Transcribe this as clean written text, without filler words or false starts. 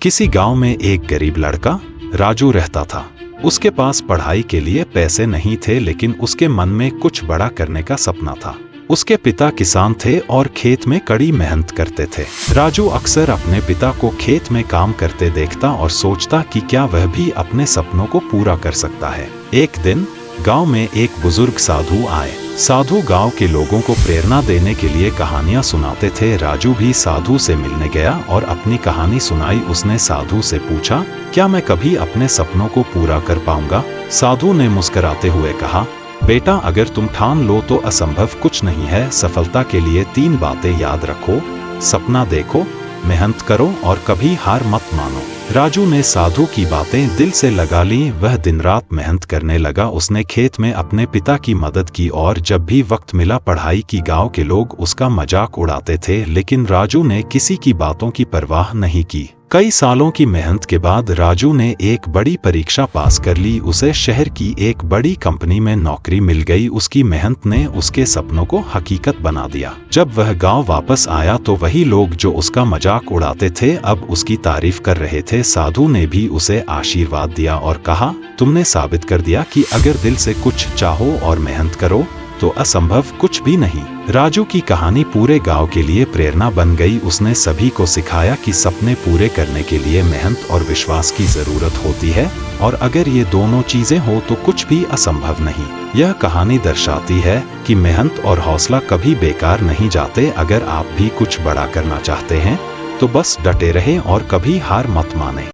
किसी गांव में एक गरीब लड़का राजू रहता था। उसके पास पढ़ाई के लिए पैसे नहीं थे, लेकिन उसके मन में कुछ बड़ा करने का सपना था। उसके पिता किसान थे और खेत में कड़ी मेहनत करते थे। राजू अक्सर अपने पिता को खेत में काम करते देखता और सोचता कि क्या वह भी अपने सपनों को पूरा कर सकता है। एक दिन गांव में एक बुजुर्ग साधु आए। साधु गांव के लोगों को प्रेरणा देने के लिए कहानियां सुनाते थे। राजू भी साधु से मिलने गया और अपनी कहानी सुनाई। उसने साधु से पूछा, क्या मैं कभी अपने सपनों को पूरा कर पाऊंगा? साधु ने मुस्कुराते हुए कहा, बेटा, अगर तुम ठान लो तो असंभव कुछ नहीं है। सफलता के लिए 3 बातें याद रखो: सपना देखो, मेहनत करो और कभी हार मत मानो। राजू ने साधु की बातें दिल से लगा ली। वह दिन रात मेहनत करने लगा। उसने खेत में अपने पिता की मदद की और जब भी वक्त मिला पढ़ाई की। गांव के लोग उसका मजाक उड़ाते थे, लेकिन राजू ने किसी की बातों की परवाह नहीं की। कई सालों की मेहनत के बाद राजू ने एक बड़ी परीक्षा पास कर ली। उसे शहर की एक बड़ी कंपनी में नौकरी मिल गई। उसकी मेहनत ने उसके सपनों को हकीकत बना दिया। जब वह गांव वापस आया तो वही लोग जो उसका मजाक उड़ाते थे अब उसकी तारीफ कर रहे थे। साधु ने भी उसे आशीर्वाद दिया और कहा, तुमने साबित कर दिया कि अगर दिल से कुछ चाहो और मेहनत करो तो असंभव कुछ भी नहीं। राजू की कहानी पूरे गांव के लिए प्रेरणा बन गई। उसने सभी को सिखाया कि सपने पूरे करने के लिए मेहनत और विश्वास की जरूरत होती है, और अगर ये दोनों चीजें हो तो कुछ भी असंभव नहीं। यह कहानी दर्शाती है कि मेहनत और हौसला कभी बेकार नहीं जाते। अगर आप भी कुछ बड़ा करना चाहते हैं तो बस डटे रहें और कभी हार मत मानें।